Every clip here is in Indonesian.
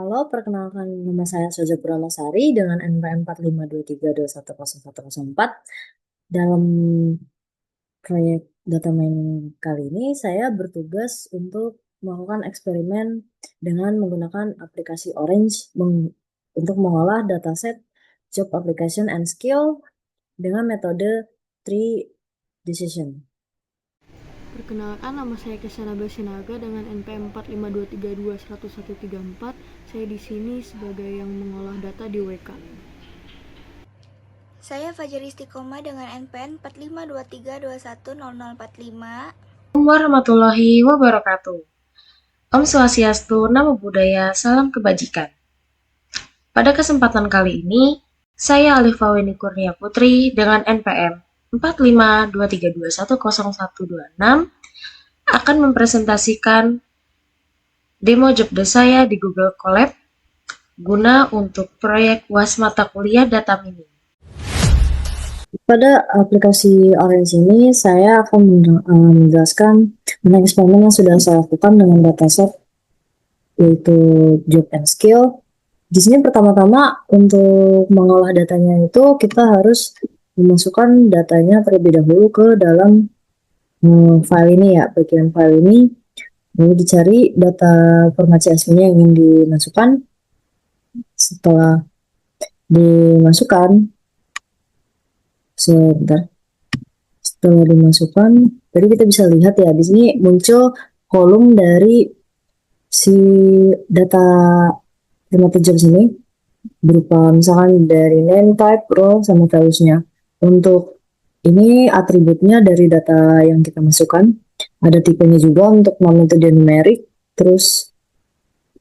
Halo, perkenalkan nama saya Soja Purnamasari dengan NPM 4523210104. Dalam proyek data mining kali ini, saya bertugas untuk melakukan eksperimen dengan menggunakan aplikasi Orange untuk mengolah dataset job application and skill dengan metode tree decision. Perkenalkan, nama saya Kesana Sinaga dengan NPM 4523210134. Saya di sini sebagai yang mengolah data di WK. Saya Fajar Istiqomah dengan NPM 4523210045. Assalamualaikum warahmatullahi wabarakatuh. Om Swastiastu, Namo Buddhaya, Salam Kebajikan. Pada kesempatan kali ini, saya Alifa Weni Kurnia Putri dengan NPM 4523210126 akan mempresentasikan demo jobdesk saya di Google Colab guna untuk proyek UAS mata kuliah data mining. Pada aplikasi Orange ini, saya akan menjelaskan tentang eksperimen yang sudah saya lakukan dengan dataset, yaitu job and skill. Di sini pertama-tama untuk mengolah datanya itu kita harus memasukkan datanya terlebih dahulu ke dalam file ini ya, bagian file ini. Lalu dicari data format CSV-nya yang ingin dimasukkan. Setelah dimasukkan, setelah dimasukkan, tadi kita bisa lihat ya, di sini muncul kolom dari si data format jobs ini berupa misalkan dari name, type, role, sama values-nya. Untuk ini atributnya dari data yang kita masukkan. Ada tipenya juga, untuk nama itu dia numerik, terus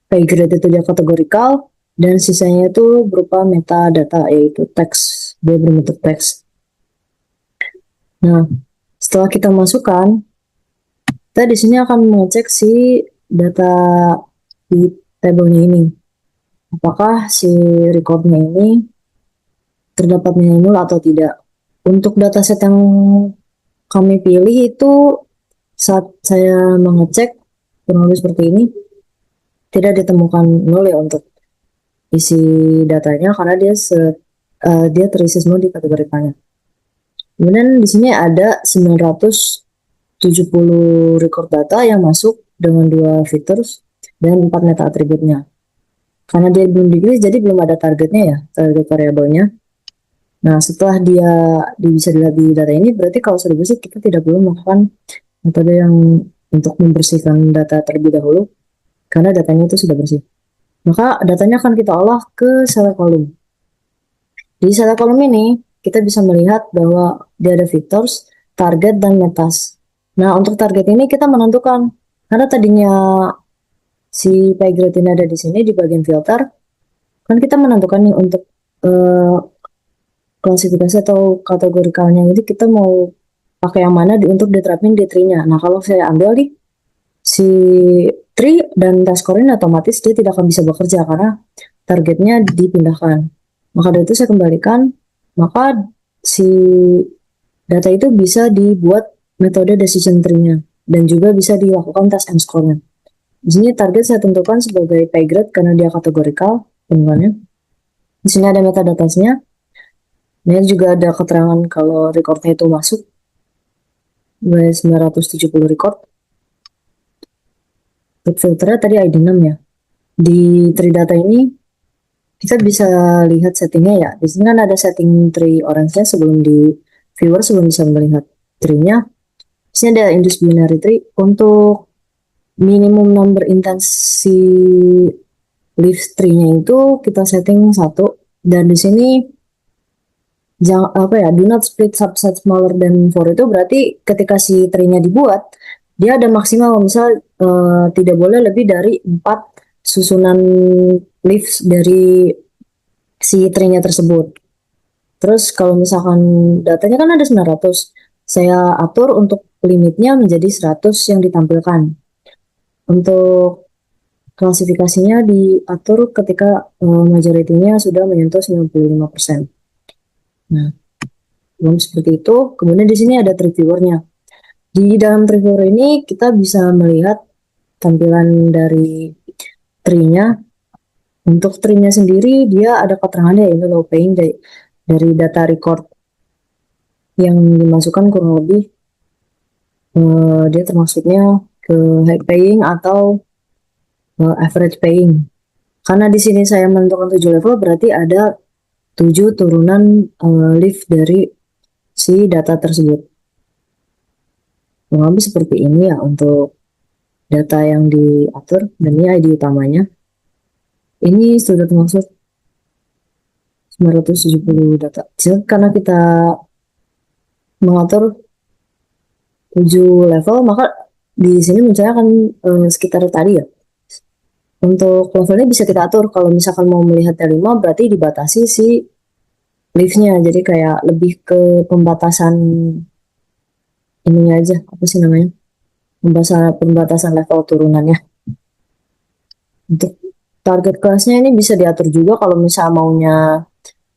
pay grade itu dia kategorikal, dan sisanya itu berupa metadata, yaitu teks, dia berbentuk teks. Nah, setelah kita masukkan, kita di sini akan mengecek si data di tabelnya ini. Apakah si recordnya ini terdapat nilai nol atau tidak. Untuk dataset yang kami pilih itu saat saya mengecek kurang lebih seperti ini, tidak ditemukan nol ya untuk isi datanya karena dia terisi semua di kategorikalnya. Kemudian di sini ada 970 record data yang masuk dengan 2 features dan 4 meta atributnya. Karena dia belum dirilis, jadi belum ada targetnya ya, target variabelnya. Nah, setelah dia bisa dilihat di data ini, berarti kalau sudah bersih, kita tidak perlu melakukan metode yang untuk membersihkan data terlebih dahulu, karena datanya itu sudah bersih. Maka datanya akan kita olah ke select column. Di select column ini, kita bisa melihat bahwa dia ada features, target, dan metas. Nah, untuk target ini kita menentukan, karena tadinya si pay grade ini ada di sini di bagian filter, kan kita menentukan nih untuk klasifikasi atau kategorikalnya ini kita mau pakai yang mana untuk diterapin di tree-nya. Nah, kalau saya ambil nih si tree dan task core ini, otomatis dia tidak akan bisa bekerja karena targetnya dipindahkan. Maka dari itu saya kembalikan, maka si data itu bisa dibuat metode decision tree-nya dan juga bisa dilakukan task and score-nya. Di sini target saya tentukan sebagai pay grade karena dia kategorikal teman-temannya. Di sini ada metadata-nya. Ini juga ada keterangan kalau recordnya itu masuk. 970 record. Untuk filternya tadi ID 6 ya. Di tree data ini kita bisa lihat settingnya ya. Di sini kan ada setting tree orange-nya sebelum di viewer sebelum bisa melihat tree-nya. Di sini ada induce binary tree untuk minimum number intensi leaf tree-nya itu kita setting 1, dan di sini jangan do not split subset smaller than 4 itu berarti ketika si tree-nya dibuat dia ada maksimal, misal tidak boleh lebih dari 4 susunan leaves dari si tree-nya tersebut. Terus kalau misalkan datanya kan ada 900, saya atur untuk limitnya menjadi 100 yang ditampilkan. Untuk klasifikasinya diatur ketika majority-nya sudah menyentuh 95%. Nah, belum seperti itu. Kemudian di sini ada tree viewer-nya. Di dalam tree viewer ini kita bisa melihat tampilan dari tree-nya. Untuk tree-nya sendiri dia ada keterangannya ini low paying dari data record yang dimasukkan kurang lebih dia termasuknya ke high paying atau average paying. Karena di sini saya menentukan 7 level berarti ada 7 turunan lift dari si data tersebut. Kurang lebih seperti ini ya untuk data yang diatur dan ini ID utamanya. Ini sudah termasuk 970 data. Jadi, karena kita mengatur 7 level, maka di sini munculnya akan sekitar tadi ya. Untuk levelnya bisa kita atur. Kalau misalkan mau melihat T5 berarti dibatasi si liftnya. Jadi kayak lebih ke pembatasan ininya aja. Apa sih namanya? Pembatasan level turunannya. Untuk target kelasnya ini bisa diatur juga kalau misalnya maunya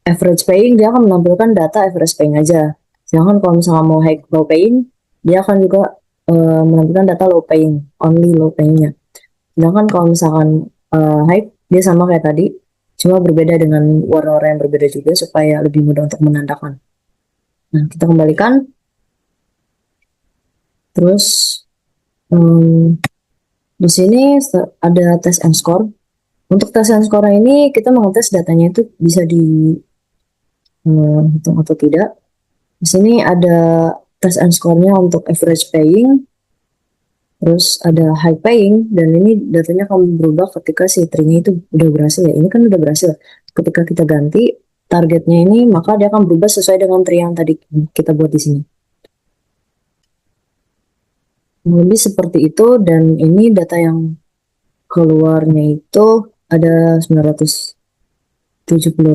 average paying, dia akan menampilkan data average paying aja. Sedangkan kalau misalnya mau high low paying, dia akan juga menampilkan data low paying, only low payingnya. Sedangkan kalau misalkan high, dia sama kayak tadi, cuma berbeda dengan warna-warna yang berbeda juga supaya lebih mudah untuk menandakan. Nah, kita kembalikan. Terus um, di sini ada test and score. Untuk tes and score ini kita mengetes datanya itu bisa dihitung atau tidak. Di sini ada test and score-nya untuk average paying, terus ada high paying, dan ini datanya akan berubah ketika si tree-nya itu udah berhasil ya. Ini kan udah berhasil. Ketika kita ganti targetnya ini, maka dia akan berubah sesuai dengan tree yang tadi kita buat di sini. Lebih seperti itu, dan ini data yang keluarnya itu ada 970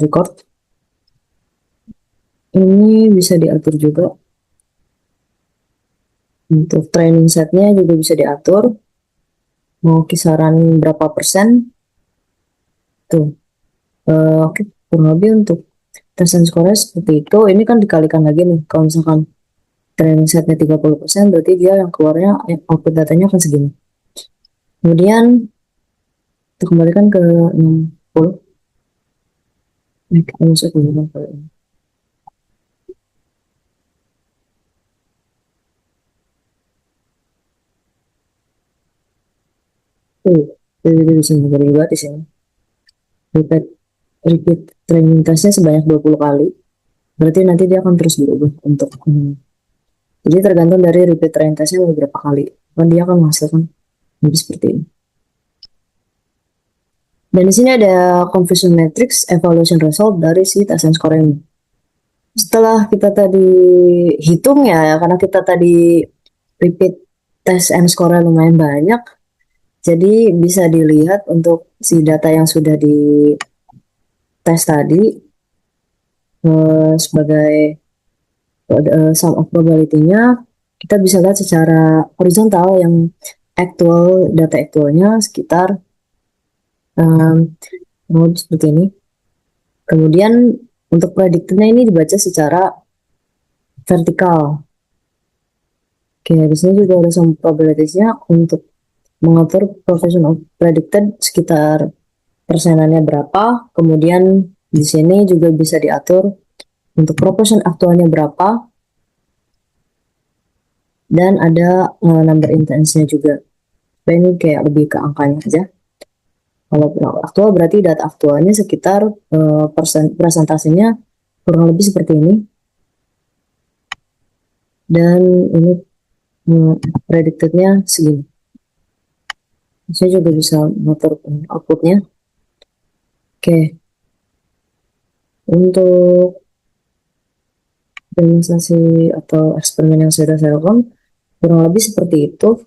record. Ini bisa diatur juga. Untuk training setnya juga bisa diatur. Mau kisaran berapa persen. Tuh. Oke, kurang lebih untuk tes and score seperti itu. Ini kan dikalikan lagi nih. Kalau misalkan training setnya 30%, berarti dia yang keluarnya, output datanya akan segini. Kemudian, kita kembalikan ke 60. Nah, kita masuk ke 60 ini. Jadi bisa menjadi juga di sini. Repeat, repeat training testnya sebanyak 20 kali. Berarti nanti dia akan terus berubah untuk jadi tergantung dari repeat training testnya beberapa kali. Dan dia akan menghasilkan lebih seperti ini. Dan di sini ada confusion matrix evaluation result dari si test and score ini. Setelah kita tadi hitung ya, karena kita tadi repeat test and score lumayan banyak, jadi bisa dilihat untuk si data yang sudah di tes tadi sebagai sum of probability-nya, kita bisa lihat secara horizontal yang data aktualnya sekitar seperti ini. Kemudian untuk predictnya ini dibaca secara vertikal. Oke, di sini juga ada sum probabilities-nya untuk mengatur proportion of predicted sekitar persenannya berapa. Kemudian di sini juga bisa diatur untuk proportion aktualnya berapa. Dan ada number intense-nya juga. Ini kayak lebih ke angkanya aja. Kalau aktual berarti data aktualnya sekitar persentasenya kurang lebih seperti ini. Dan ini predicted-nya segini. Saya juga bisa mengatur outputnya. Oke. Untuk demonstrasi atau eksperimen yang sudah saya lakukan, kurang lebih seperti itu.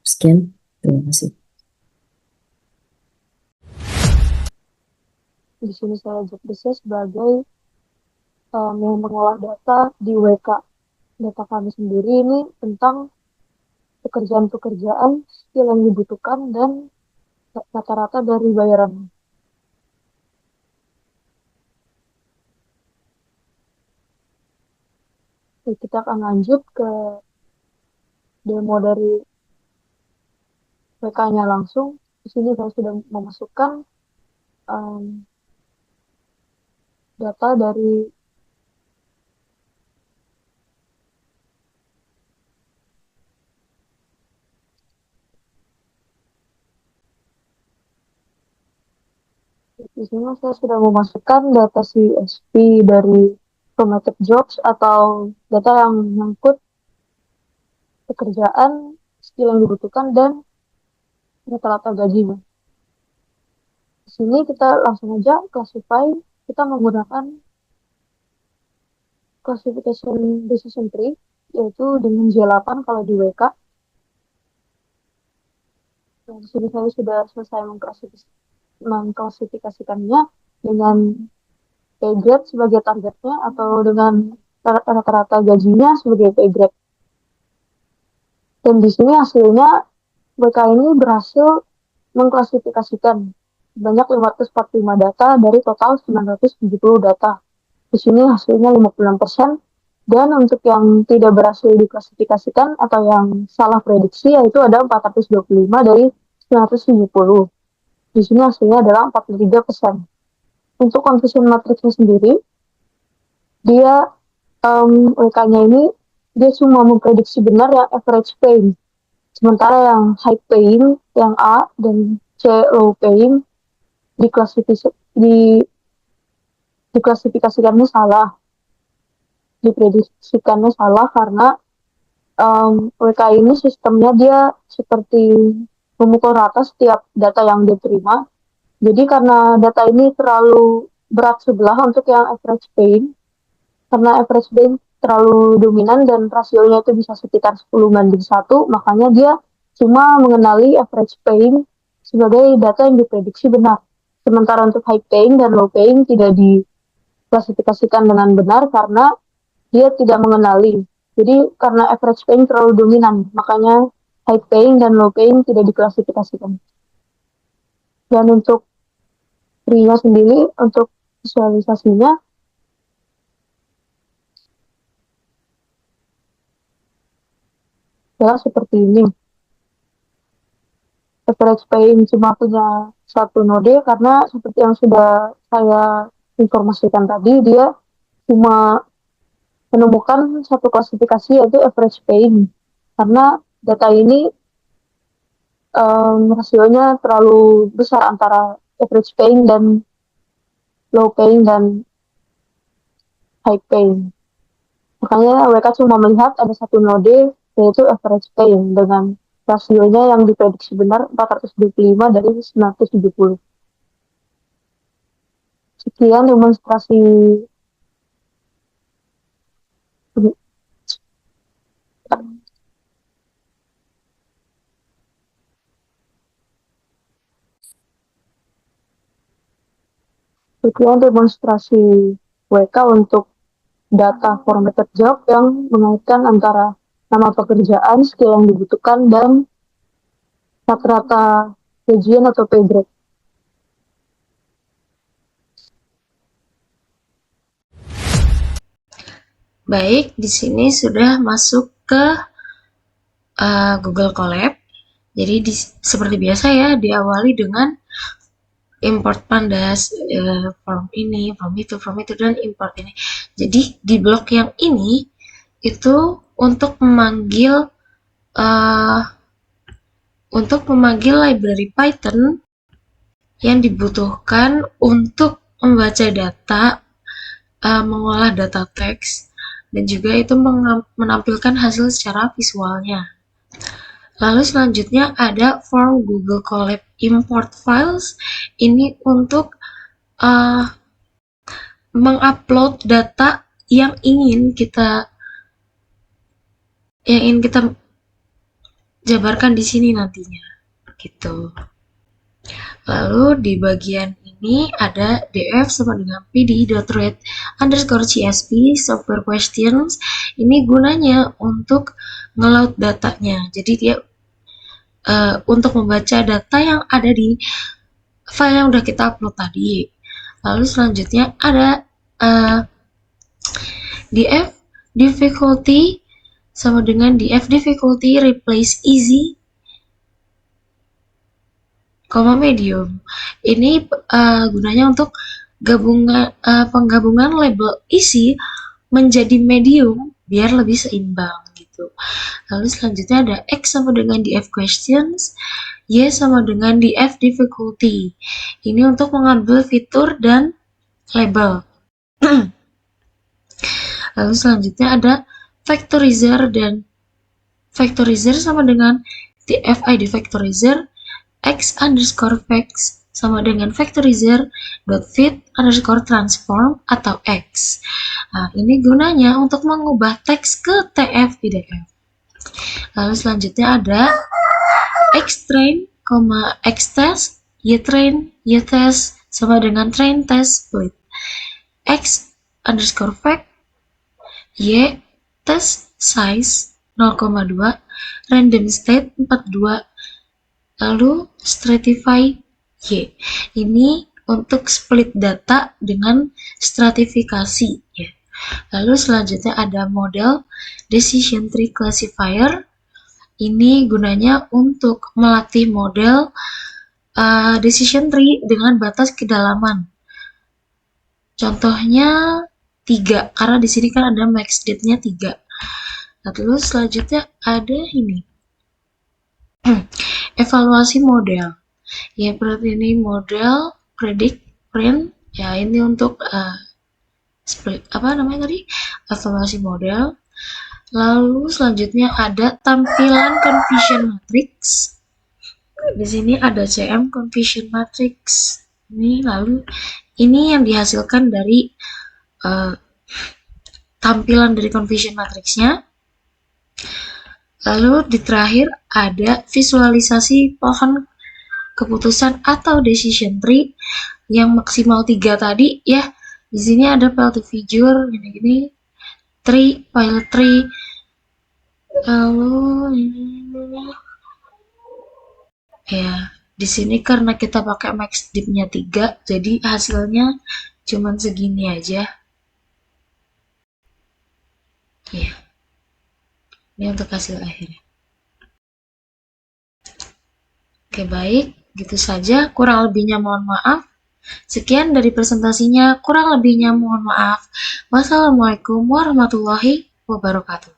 Sekian. Terima kasih. Di sini saya bekerja sebagai yang mengolah data di WK. Data kami sendiri ini tentang pekerjaan-pekerjaan skill yang dibutuhkan dan rata-rata dari bayaran. Jadi kita akan lanjut ke demo dari WK-nya langsung. Di sini saya sudah memasukkan data dari di sini saya sudah memasukkan data CSV dari Promoted Jobs atau data yang menyangkut pekerjaan, skill yang dibutuhkan, dan rata-rata gajinya. Di sini kita langsung aja classify, kita menggunakan classification decision tree, yaitu dengan J8 kalau di WK. Dan di sini saya sudah selesai mengklasifikasikannya dengan pay grade sebagai targetnya atau dengan rata-rata gajinya sebagai pay grade. Dan di sini hasilnya WK ini berhasil mengklasifikasikan banyak 545 data dari total 970 data. Di sini hasilnya 56%, dan untuk yang tidak berhasil diklasifikasikan atau yang salah prediksi yaitu ada 425 dari 970. Di sini hasilnya adalah 43%. Untuk confusion matrixnya sendiri, dia WK-nya ini dia cuma memprediksi benar yang average paying. Sementara yang high paying, yang A dan C low paying diklasifikasikannya salah. Diprediksikannya salah karena WK ini sistemnya dia seperti memukul rata setiap data yang diterima. Jadi karena data ini terlalu berat sebelah untuk yang average paying, karena average paying terlalu dominan dan rasionya itu bisa sekitar 10:1, makanya dia cuma mengenali average paying sebagai data yang diprediksi benar. Sementara untuk high paying dan low paying tidak diklasifikasikan dengan benar karena dia tidak mengenali. Jadi karena average paying terlalu dominan, makanya high paying dan low paying tidak diklasifikasikan. Dan untuk tree-nya sendiri, untuk visualisasinya, ya seperti ini. Average paying cuma punya satu node karena seperti yang sudah saya informasikan tadi, dia cuma menemukan satu klasifikasi yaitu average paying. Karena data ini rasionya terlalu besar antara average paying dan low paying dan high paying. Makanya WK cuma melihat ada satu node yaitu average paying dengan rasionya yang diprediksi benar 425 dari 970. Sekian demonstrasi WK untuk data formatted job yang mengaitkan antara nama pekerjaan, skill yang dibutuhkan, dan rata-rata gajian atau pay grade. Baik, di sini sudah masuk ke Google Colab. Jadi seperti biasa ya, diawali dengan import pandas, form ini, form itu, dan import ini. Jadi di blok yang ini itu untuk memanggil library Python yang dibutuhkan untuk membaca data, mengolah data teks, dan juga itu menampilkan hasil secara visualnya. Lalu selanjutnya ada form Google Colab import files. Ini untuk mengupload data yang ingin kita jabarkan di sini nantinya, gitu. Lalu di bagian ini ada df sama dengan pd.read_csv software questions. Ini gunanya untuk ngeload datanya. Jadi dia untuk membaca data yang ada di file yang udah kita upload tadi. Lalu selanjutnya ada df difficulty sama dengan df difficulty replace easy. koma medium. Ini gunanya untuk penggabungan label isi menjadi medium biar lebih seimbang gitu. Lalu selanjutnya ada X sama dengan df questions, Y sama dengan df difficulty. Ini untuk mengambil fitur dan label. Lalu selanjutnya ada factorizer, dan factorizer sama dengan dfid factorizer, X underscore facts sama dengan factorizer dot fit underscore transform atau X. Nah, ini gunanya untuk mengubah teks ke TF PDF. Lalu selanjutnya ada xtrain, xtest, ytrain, ytest sama dengan train test split. X underscore fact, Y test size 0,2, random state 42, lalu stratify Y. Ini untuk split data dengan stratifikasi ya. Lalu selanjutnya ada model decision tree classifier. Ini gunanya untuk melatih model decision tree dengan batas kedalaman. Contohnya 3, karena di sini kan ada max date-nya 3. Nah, terus selanjutnya ada ini. Evaluasi model. Ya, berarti ini model, predict, print. Ya, ini untuk split, apa namanya tadi? Evaluasi model. Lalu selanjutnya ada tampilan confusion matrix. Di sini ada CM confusion matrix. Ini lalu ini yang dihasilkan dari tampilan dari confusion matrixnya. Lalu di terakhir ada visualisasi pohon keputusan atau decision tree yang maksimal 3 tadi ya. Di sini ada pilot figure gini-gini, tree, pilot tree. Lalu ini ya, di sini karena kita pakai max dip-nya 3, jadi hasilnya cuman segini aja. Ya. Ini untuk hasil akhirnya. Oke, baik. Gitu saja. Kurang lebihnya mohon maaf. Sekian dari presentasinya. Kurang lebihnya mohon maaf. Wassalamualaikum warahmatullahi wabarakatuh.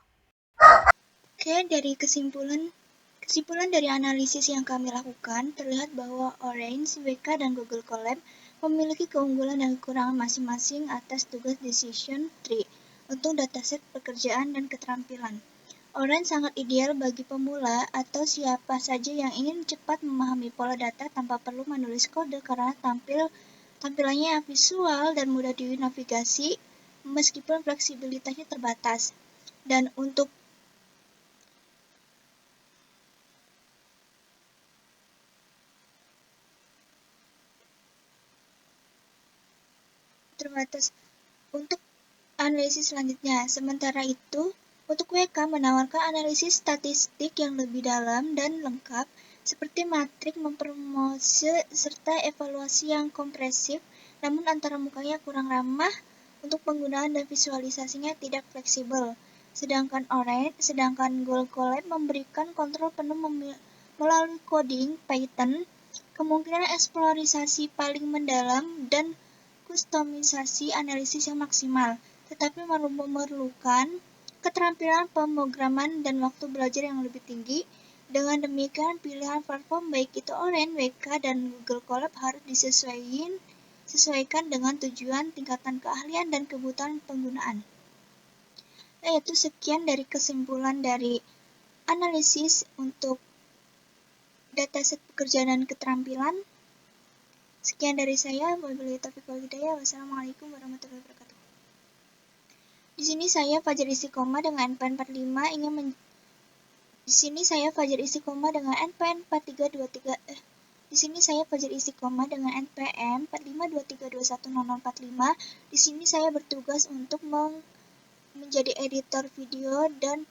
Oke, dari kesimpulan dari analisis yang kami lakukan, terlihat bahwa Orange, WK, dan Google Colab memiliki keunggulan dan kekurangan masing-masing atas tugas decision tree untuk dataset pekerjaan dan keterampilan. Orange sangat ideal bagi pemula atau siapa saja yang ingin cepat memahami pola data tanpa perlu menulis kode karena tampilannya visual dan mudah dinavigasi meskipun fleksibilitasnya terbatas. Dan untuk analisis selanjutnya. Sementara itu, untuk WK menawarkan analisis statistik yang lebih dalam dan lengkap, seperti matrik mempromose serta evaluasi yang kompresif, namun antara mukanya kurang ramah untuk penggunaan dan visualisasinya tidak fleksibel. Sedangkan Google Colab memberikan kontrol penuh melalui coding Python, kemungkinan eksplorasi paling mendalam, dan kustomisasi analisis yang maksimal, tetapi memerlukan keterampilan pemrograman dan waktu belajar yang lebih tinggi. Dengan demikian, pilihan platform baik itu Orange, WK, dan Google Colab harus disesuaikan dengan tujuan, tingkatan keahlian, dan kebutuhan penggunaan. Yaitu sekian dari kesimpulan dari analisis untuk dataset pekerjaan dan keterampilan. Sekian dari saya. Wabillahi taufiq wal hidayah. Wassalamualaikum warahmatullahi wabarakatuh. Di sini saya Fajar Istiqomah dengan NPM 45 Di sini saya Fajar Istiqomah dengan NPM 4323 Di sini saya Fajar Istiqomah dengan NPM 4523210045. Di sini saya bertugas untuk menjadi editor video dan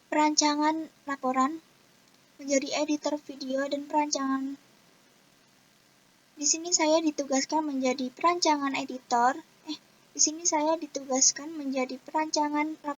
perancangan laporan. Di sini saya ditugaskan menjadi perancangan editor. Di sini saya ditugaskan menjadi perancangan